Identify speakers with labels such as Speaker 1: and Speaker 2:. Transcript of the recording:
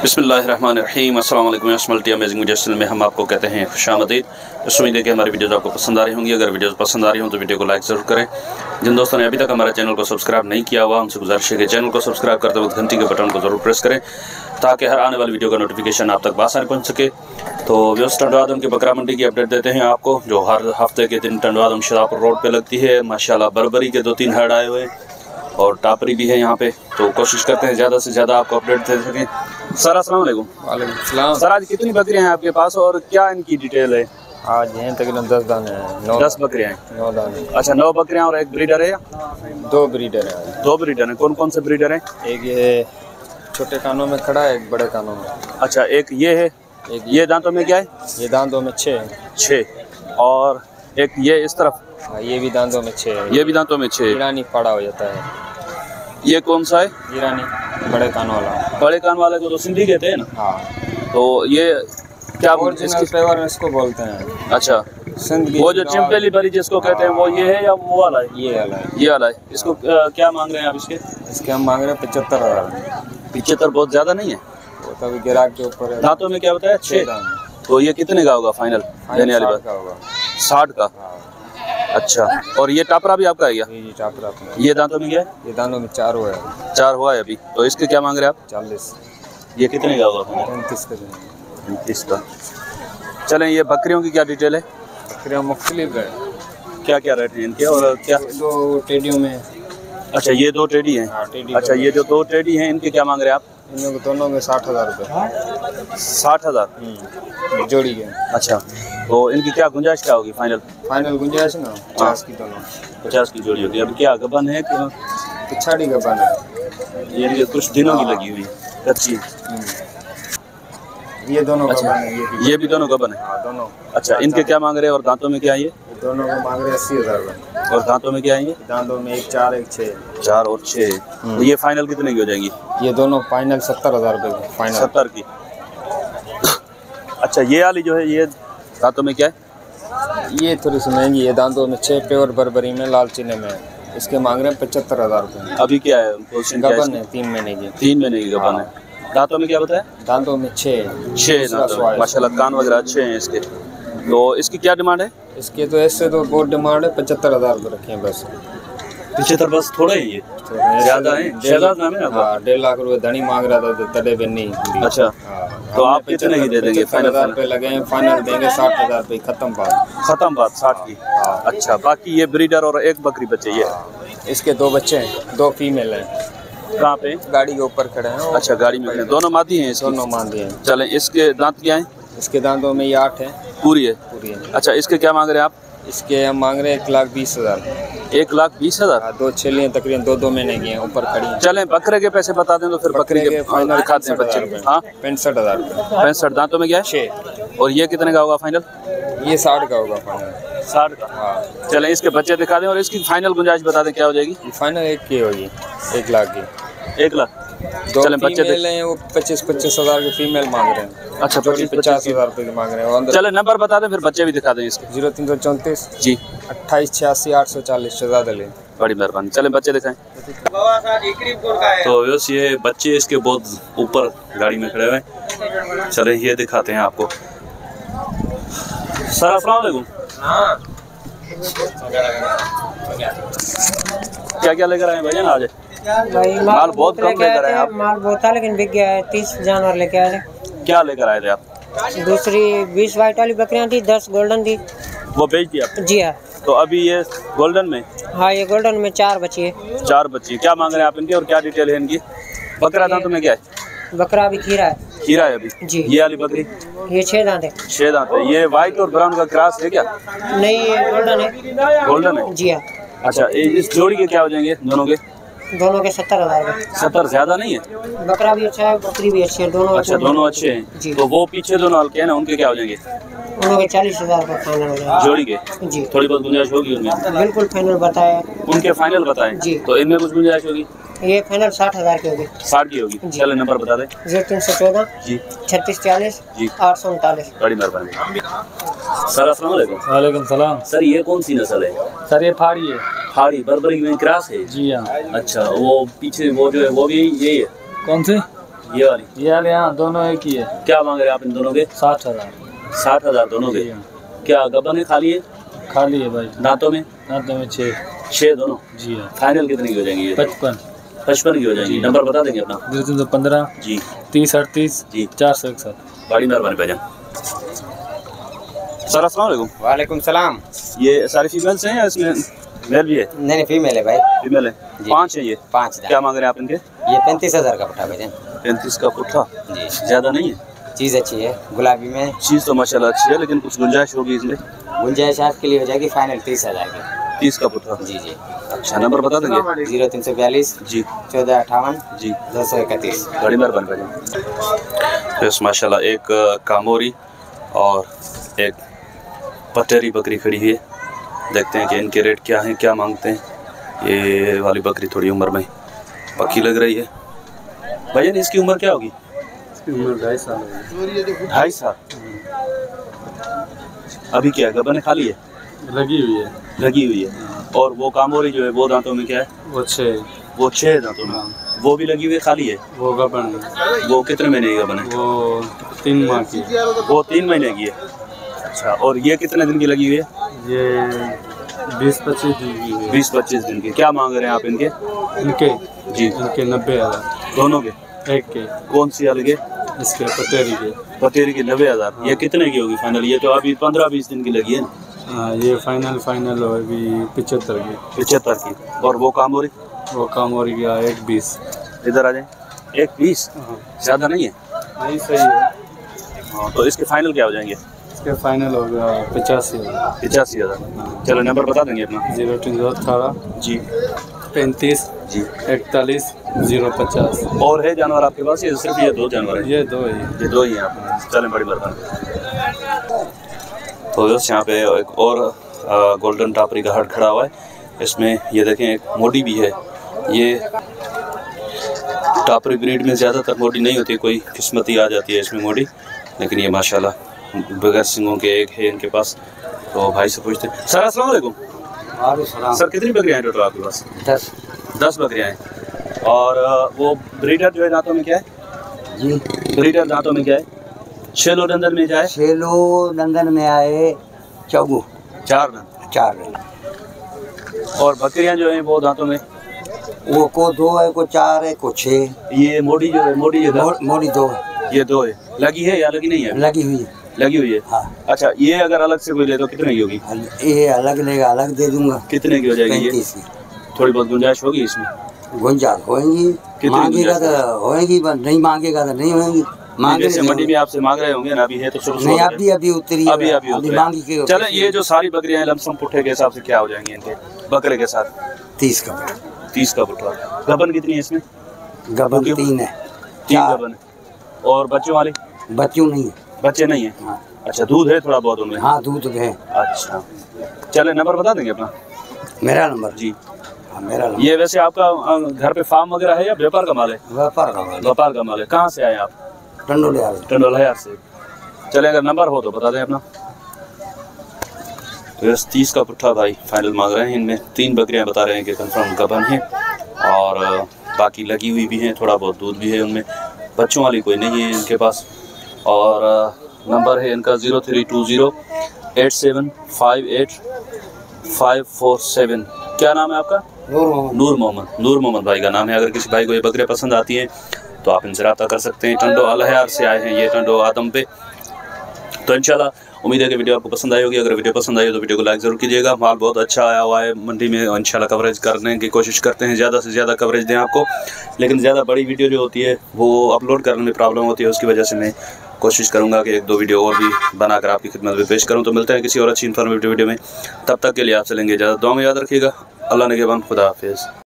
Speaker 1: बिस्मिल्लाहिर्रहमानिर्रहीम। अस्सलाम वालेकुम। मल्टी अमेजिंग वीडियो चैनल में हम आपको कहते हैं खुशामदीद। उम्मीद है कि हमारी वीडियोज़ आपको पसंद आ रही होंगी। अगर वीडियोज़ पसंद आ रही हों तो वीडियो को लाइक ज़रूर करें। जिन दोस्तों ने अभी तक हमारे चैनल को सब्सक्राइब नहीं किया हुआ उनसे गुजारिश है कि चैनल को सब्सक्राइब करते वक्त घंटी के बटन को ज़रूर प्रेस करें ताकि हर आने वाली वीडियो का नोटिफिकेशन आप तक बासानी पहुँच सके। तो व्यवस्था टंडवादम की बकरा मंडी की अपडेट देते हैं आपको, जो हर हफ्ते के दिन टंडवादम शाहपुर रोड पर लगती है। माशाल्लाह बरबरी के 2-3 हेड आए हुए हैं और टापरी भी है यहाँ पे, तो कोशिश करते हैं ज़्यादा से ज़्यादा आपको अपडेट दे सकें। सर अस्सलाम वालेकुम।
Speaker 2: वालेकुम सलाम।
Speaker 1: सर आज कितनी बकरियाँ हैं आपके पास और क्या इनकी डिटेल है?
Speaker 2: आज हैं तकरीबन 10 दाने हैं।
Speaker 1: 10 बकरियाँ हैं।
Speaker 2: 9 दाने।
Speaker 1: अच्छा 9 बकरियाँ और एक ब्रीडर है या
Speaker 2: 2 ब्रीडर हैं।
Speaker 1: 2 ब्रीडर हैं। कौन कौन से ब्रीडर हैं?
Speaker 2: एक ये छोटे कानों में खड़ा है, एक बड़े कानों में।
Speaker 1: अच्छा एक ये है,
Speaker 2: एक
Speaker 1: ये दांतों में क्या है?
Speaker 2: ये दांतों में 6 है।
Speaker 1: 6 और एक ये इस तरफ,
Speaker 2: ये भी दांतों में 6 है।
Speaker 1: ये भी दांतों में 6।
Speaker 2: ईरानी फाड़ा हो जाता है।
Speaker 1: ये कौन सा है?
Speaker 2: ईरानी बड़े कान वाला।
Speaker 1: बड़े कान वाले को तो सिंधी कहते हैं ना?
Speaker 2: हाँ।
Speaker 1: तो ये क्या
Speaker 2: ओरिजिनल पेवर इसको बोलते हैं।
Speaker 1: अच्छा
Speaker 2: सिंध की
Speaker 1: वो जो चिमटेली बरी जिसको कहते हैं वो ये है या वो वाला है?
Speaker 2: ये वाला है।
Speaker 1: ये वाला है। इसको क्या मांग रहे हैं आप इसके?
Speaker 2: इसके हम मांग रहे हैं 75,000।
Speaker 1: 75 बहुत ज़्यादा नहीं है?
Speaker 2: वो तभी ग्राहक के ऊपर है।
Speaker 1: दांतों में क्या बताया? 6
Speaker 2: दांत।
Speaker 1: तो ये कितने का होगा फाइनल देने वाली बात? 60 का। अच्छा और ये टापरा भी आपका है क्या?
Speaker 2: ये टापरा अपना।
Speaker 1: ये दांतों में क्या है?
Speaker 2: ये दांतों में 4 हुआ है।
Speaker 1: 4 हुआ है अभी। तो इसके क्या मांग रहे हैं आप?
Speaker 2: 40।
Speaker 1: ये कितने का होगा?
Speaker 2: 35 का।
Speaker 1: 35 का। चलें ये बकरियों की क्या डिटेल है?
Speaker 2: बकरियाँ मुख्तलिफ है।
Speaker 1: क्या क्या रेट है इनके और क्या?
Speaker 2: 2 टेडियों में।
Speaker 1: अच्छा ये 2 टेडी हैं।
Speaker 2: हाँ, टेडी।
Speaker 1: अच्छा ये जो 2 टेडी हैं इनके क्या मांग रहे हैं आप?
Speaker 2: इन दोनों में 60,000 रुपये।
Speaker 1: 60,000
Speaker 2: जोड़ी के।
Speaker 1: अच्छा तो इनकी क्या गुंजाइश क्या होगी फाइनल?
Speaker 2: फाइनल गुंजाइश ना 50 की दोनों।
Speaker 1: 50 की जोड़ी होगी। अब क्या गबन है कि
Speaker 2: पिछाड़ी का बन है?
Speaker 1: ये इनके कुछ दिनों की लगी हुई कच्ची?
Speaker 2: ये दोनों
Speaker 1: अच्छा,
Speaker 2: गबन है।
Speaker 1: ये भी दोनों गबन है?
Speaker 2: हाँ दोनों।
Speaker 1: अच्छा इनके क्या मांग रहे हैं और दांतों में क्या है? ये
Speaker 2: दोनों को मांग रहे हैं 80,000 रुपये।
Speaker 1: और दांतों में क्या है? ये
Speaker 2: दांतों में एक 4 एक 6।
Speaker 1: 4 और 6। तो ये फाइनल कितने की हो जाएंगी?
Speaker 2: ये दोनों फाइनल 70,000 रुपये फाइनल।
Speaker 1: 70 की। अच्छा ये वाली जो है ये दांतों में क्या है?
Speaker 2: ये थोड़ी सी महंगी है। दांतों में 6 प्योर बरबरी में लाल चीने में। इसके मांग रहे हैं 75,000 रुपये।
Speaker 1: अभी क्या है?
Speaker 2: गबन है 3 महीने की।
Speaker 1: 3 महीने की गबन है। दांतों में क्या बताया?
Speaker 2: दांतों में 6
Speaker 1: दांतों में। माशाल्लाह कान वगैरह अच्छे हैं इसके। तो इसकी क्या डिमांड है?
Speaker 2: इसके तो ऐसे तो बहुत डिमांड है। 75,000 रुपये रखे हैं बस।
Speaker 1: 75 बस थोड़ा ही है, ज़्यादा है। शहजाद नाम है आपका?
Speaker 2: 1.5 लाख रुपए धनी मांग रहा था तड़े पे नहीं।
Speaker 1: अच्छा तो आप कितने की दे देंगे?
Speaker 2: 75,000 रुपये लगे हैं। फाइनल देंगे 60,000 रुपये। खत्म बात 60 की। अच्छा
Speaker 1: बाकी ये ब्रीडर और एक बकरी बच्चे ये?
Speaker 2: इसके 2 बच्चे हैं, 2 फीमेल हैं।
Speaker 1: कहाँ पे?
Speaker 2: गाड़ी के ऊपर खड़े हैं।
Speaker 1: अच्छा गाड़ी में खड़े। दोनों मादी हैं इसकी?
Speaker 2: दोनों मादी हैं।
Speaker 1: चलें इसके दांत क्या हैं?
Speaker 2: इसके दांतों में ये 8 है।
Speaker 1: पूरी है?
Speaker 2: पूरी है।
Speaker 1: अच्छा इसके क्या मांग रहे हैं आप?
Speaker 2: इसके हम मांग रहे हैं 1,20,000।
Speaker 1: 1,20,000?
Speaker 2: 2 छेलियाँ तकरीबन 2 महीने की हैं, ऊपर खड़ी हैं।
Speaker 1: चलें बकरे के पैसे बता दें तो फिर बकरे के फाइनल दिखाते हैं बच्चे। हाँ
Speaker 2: 65,000 रुपये।
Speaker 1: 65। दांतों में क्या है?
Speaker 2: 6।
Speaker 1: और ये कितने का होगा फाइनल?
Speaker 2: ये 60 का होगा फाइनल।
Speaker 1: 60 का?
Speaker 2: हाँ।
Speaker 1: चलें इसके बच्चे दिखा दें और इसकी फाइनल गुंजाइश बता दें क्या हो जाएगी?
Speaker 2: फाइनल 1 की होगी, 1 लाख की।
Speaker 1: 1 लाख।
Speaker 2: 2
Speaker 1: चलें बच्चे
Speaker 2: फीमेल हैं, वो 25,000 की फीमेल मांग रहे हैं।
Speaker 1: अच्छा
Speaker 2: 50,000 रुपये की मांग रहे हैं।
Speaker 1: चले नंबर बता दें फिर बच्चे भी दिखा दें इसके।
Speaker 2: 0334
Speaker 1: जी
Speaker 2: 2886 840 शहजाद अली।
Speaker 1: बड़ी मेहरबानी। चलें बच्चे दिखाएं। तो वैसे ये बच्चे इसके बहुत ऊपर गाड़ी में खड़े हुए हैं। चले ये दिखाते हैं आपको। सर अस्सलाम वालेकुम। क्या क्या लेकर आए भैया आज?
Speaker 3: भाई
Speaker 1: माल बहुत कम लेकर आए आप।
Speaker 3: माल बहुत था लेकिन बिक गया है। 30 जानवर लेके आए थे।
Speaker 1: क्या लेकर आए थे आप?
Speaker 3: दूसरी 20 वाइट वाली बकरियां थी, 10 गोल्डन थी।
Speaker 1: वो बेच दी आप?
Speaker 3: जी हाँ।
Speaker 1: तो अभी ये गोल्डन में?
Speaker 3: हाँ ये गोल्डन में 4 बची है।
Speaker 1: 4 बच्ची। क्या मांग रहे हैं आप इनकी और क्या डिटेल है इनकी? बकरा दांतों में क्या है?
Speaker 3: बकरा अभी खीरा है।
Speaker 1: खीरा है अभी
Speaker 3: जी।
Speaker 1: ये वाली बकरी?
Speaker 3: ये 6 दांत है।
Speaker 1: 6 दांत है। ये व्हाइट और ब्राउन का क्रॉस है क्या?
Speaker 3: नहीं ये गोल्डन है।
Speaker 1: गोल्डन है?
Speaker 3: जी हाँ।
Speaker 1: अच्छा इस जोड़ी के क्या हो जाएंगे दोनों के?
Speaker 3: दोनों के 70,000 रुपये।
Speaker 1: 70 ज़्यादा नहीं है?
Speaker 3: बकरा भी अच्छा है, बकरी भी अच्छी है, दोनों।
Speaker 1: अच्छा दोनों अच्छे हैं।
Speaker 3: जी।
Speaker 1: तो वो पीछे दोनों हल्के हैं ना, उनके क्या हो जाएंगे?
Speaker 3: उनों के 40,000 रुपये फाइनल हो जाएगा।
Speaker 1: जोड़ी के?
Speaker 3: जी
Speaker 1: थोड़ी बहुत गुंजाइश होगी उनमें?
Speaker 3: बिल्कुल फाइनल बताया।
Speaker 1: उनके फाइनल बताएं।
Speaker 3: जी।
Speaker 1: तो इनमें कुछ गुंजाइश होगी?
Speaker 3: ये फाइनल 60,000 की होगी।
Speaker 1: 60 की होगी। चले नंबर बता दें।
Speaker 3: 0314
Speaker 1: जी
Speaker 3: 3640
Speaker 1: जी
Speaker 3: 839।
Speaker 1: बड़ी मेहरबानी। सर अस्सलाम वालेकुम।
Speaker 2: वालेकुम सलाम।
Speaker 1: सर ये कौन सी नस्ल है?
Speaker 2: सर ये फाड़ी है।
Speaker 1: फाड़ी बरबरी में क्रॉस है?
Speaker 2: जी हाँ।
Speaker 1: अच्छा वो पीछे वो जो है वो भी यही है?
Speaker 2: कौन सी?
Speaker 1: ये वाली?
Speaker 2: ये वाले यहाँ दोनों एक ही है।
Speaker 1: क्या मांग रहे हैं आप इन दोनों के?
Speaker 2: 60,000।
Speaker 1: 60,000 दोनों के। क्या गबन है, खाली है?
Speaker 2: खाली है भाई।
Speaker 1: दांतों में?
Speaker 2: दांतों में 6।
Speaker 1: 6 दोनों?
Speaker 2: जी हाँ।
Speaker 1: फाइनल कितने की हो जाएंगी ये? 55 की हो जाएंगी। नंबर बता देंगे अपना?
Speaker 2: 0315
Speaker 1: जी
Speaker 2: 30 38
Speaker 1: जी
Speaker 2: 461।
Speaker 1: बड़ी मेहरबानी भाईजान। सर अस्सलाम वालेकुम।
Speaker 3: वालेकुम सलाम।
Speaker 1: ये सारी फीमेल्स हैं या इसमें मेल भी है?
Speaker 3: नहीं फीमेल है भाई।
Speaker 1: फीमेल है। 5 है ये।
Speaker 3: 5
Speaker 1: क्या मांग रहे हैं आप इनके?
Speaker 3: ये 35,000 का पट्टा भाईजान।
Speaker 1: 35 का पुट्ठा?
Speaker 3: जी।
Speaker 1: ज़्यादा नहीं है?
Speaker 3: चीज़ अच्छी है, गुलाबी में।
Speaker 1: चीज़ तो माशाल्लाह अच्छी है, लेकिन कुछ गुंजाइश होगी इसमें?
Speaker 3: गुंजाइश आपके लिए हो जाएगी फाइनल 30,000 की।
Speaker 1: 30 का पुट्ठा?
Speaker 3: जी जी।
Speaker 1: अच्छा, नंबर बता देंगे?
Speaker 3: 0342
Speaker 1: जी
Speaker 3: 1458
Speaker 1: जी
Speaker 3: 231।
Speaker 1: बड़ी मेहरबानी भाईजान। तो इस माशाल्लाह एक कामोरी और एक पटेरी बकरी खड़ी है। देखते हैं कि इनके रेट क्या हैं, क्या मांगते हैं। ये वाली बकरी थोड़ी उम्र में पक्की लग रही है। भैया इसकी उम्र क्या होगी?
Speaker 2: इसकी उम्र 2.5 साल है।
Speaker 1: 2.5 साल? अभी क्या है, गबन खाली है?
Speaker 2: लगी हुई है।
Speaker 1: लगी हुई है। और वो कामोरी जो है वो दांतों में क्या है?
Speaker 2: वो 6।
Speaker 1: वो 6 दांतों में। वो भी लगी हुई है, खाली है?
Speaker 2: वो गबन है।
Speaker 1: वो कितने महीने की गबन है?
Speaker 2: वो 3 माह की।
Speaker 1: वो 3 महीने की है। अच्छा, और ये कितने दिन की लगी हुई है?
Speaker 2: ये 20-25 दिन की है।
Speaker 1: 20-25 दिन की। क्या मांग रहे हैं आप इनके?
Speaker 2: इनके
Speaker 1: जी
Speaker 2: इनके 90,000।
Speaker 1: दोनों के?
Speaker 2: एक के।
Speaker 1: कौन सी अलग है?
Speaker 2: इसके पटेरी के।
Speaker 1: पटेरी की 90,000। ये कितने की होगी फाइनल? ये तो अभी 15-20 दिन की लगी है ना?
Speaker 2: हाँ, ये फाइनल होगी 75 की।
Speaker 1: 75 की। और वो कामोरी?
Speaker 2: वो काम और गया 1.20।
Speaker 1: इधर आ जाए। 1.20? ज़्यादा नहीं है?
Speaker 2: नहीं सही है।
Speaker 1: हाँ, तो इसके फाइनल क्या हो जाएंगे?
Speaker 2: इसके फाइनल हो गया 85,000।
Speaker 1: 85,000। चलो नंबर बता देंगे अपना?
Speaker 2: 0318
Speaker 1: जी
Speaker 2: 35
Speaker 1: जी
Speaker 2: 41 050।
Speaker 1: और है जानवर आपके पास या सिर्फ ये 2 जानवर हैं?
Speaker 2: ये 2 है।
Speaker 1: ये 2 ही हैं आप? चलें, बड़ी मेहरबानी। तो बस यहाँ पे एक और गोल्डन टापरी का हट खड़ा हुआ है। इसमें ये देखें एक मोडी भी है। ये टापरी ब्रीड में ज़्यादातर मोडी नहीं होती, कोई किस्मती आ जाती है इसमें मोडी, लेकिन ये माशाल्लाह बगैर सिंगों के एक है इनके पास। तो भाई से पूछते हैं। सर अस्सलाम वालेकुम। सर कितनी बकरियाँ हैं टोटल आपके पास? 10 बकरियाँ हैं। और वो ब्रीडर जो है दांतों में क्या है?
Speaker 4: जी
Speaker 1: ब्रीडर दांतों में क्या है? 6 लो दंदन में जाए?
Speaker 4: 6 लो दंदन में आए
Speaker 1: 4 दंद।
Speaker 4: 4।
Speaker 1: और बकरियां जो हैं वो दांतों में?
Speaker 4: वो को 2 है, को 4 है, को 6।
Speaker 1: ये मोडी जो है, मोडी
Speaker 4: मोड़ी 2
Speaker 1: ये 2 है। लगी है या लगी नहीं है?
Speaker 4: लगी हुई है।
Speaker 1: लगी हुई है।
Speaker 4: हाँ।
Speaker 1: अच्छा, ये अगर अलग से कोई ले तो कितने की होगी?
Speaker 4: ये अलग लेगा, अलग दे दूंगा।
Speaker 1: कितने की हो जाएगी ये?
Speaker 4: 35 की।
Speaker 1: थोड़ी बहुत गुंजाइश होगी इसमें?
Speaker 4: गुंजाइश होगी। मांगेगा तो होएगी, नहीं मांगेगा तो नहीं होएगी।
Speaker 1: जैसे मंडी में आपसे मांग रहे होंगे ना, अभी है तो शुरू
Speaker 4: नहीं, अभी उतरी है।
Speaker 1: अभी मांगी के। चले, ये जो सारी बकरियां हैं लमसम पुट्ठे के हिसाब से क्या हो जाएंगी इनके बकरे के साथ?
Speaker 4: 30 का पुट्ठा।
Speaker 1: 30 का पुट्ठा। गबन कितनी है इसमें?
Speaker 4: गबन 3 है।
Speaker 1: 3 गबन है। और बच्चों वाले?
Speaker 4: बच्चों नहीं है।
Speaker 1: बच्चे नहीं है?
Speaker 4: हाँ।
Speaker 1: अच्छा, दूध है थोड़ा बहुत उनमें?
Speaker 4: हाँ, दूध है।
Speaker 1: अच्छा, चले नंबर बता देंगे अपना?
Speaker 4: मेरा नंबर?
Speaker 1: जी
Speaker 4: हाँ, मेरा नंबर।
Speaker 1: ये वैसे आपका घर पे फार्म वगैरह है या व्यापार का माल है?
Speaker 4: व्यापार का माल।
Speaker 1: व्यापार का माल है। कहाँ से आए आप?
Speaker 4: टंडोलिया
Speaker 1: से। चले, अगर नंबर हो तो बता दें अपना। तो बस 30 का पुट्ठा भाई फाइनल मांग रहे हैं। इनमें 3 बकरियां बता रहे हैं कि कंफर्म गबन है और बाकी लगी हुई भी हैं, थोड़ा बहुत दूध भी है उनमें। बच्चों वाली कोई नहीं है इनके पास। और नंबर है इनका 0320 8758 547। क्या नाम है आपका? नूर मोहम्मद भाई का नाम है। अगर किसी भाई को ये बकरियाँ पसंद आती हैं तो आप इनसे रब्ता कर सकते हैं। टंडो अलहयार से आए हैं ये, टंडो आदम पे। तो इंशाल्लाह उम्मीद है कि वीडियो आपको पसंद आई होगी। अगर वीडियो पसंद आई हो तो वीडियो को लाइक ज़रूर कीजिएगा। माल बहुत अच्छा आया हुआ है मंडी में, इंशाल्लाह कवरेज करने की कोशिश करते हैं, ज़्यादा से ज़्यादा कवरेज दें आपको। लेकिन ज़्यादा बड़ी वीडियो जो होती है वो अपलोड करने में प्रॉब्लम होती है, उसकी वजह से मैं कोशिश करूँगा कि 1-2 वीडियो और भी बनाकर आपकी खिदमत में पेश करूँ। तो मिलते हैं किसी और अच्छी इन्फॉर्मेटिव वीडियो में। तब तक के लिए आपसे लेंगे इजाज़त। दुआ में याद रखिएगा। अल्लाह ने के बंद। खुदा हाफिज़।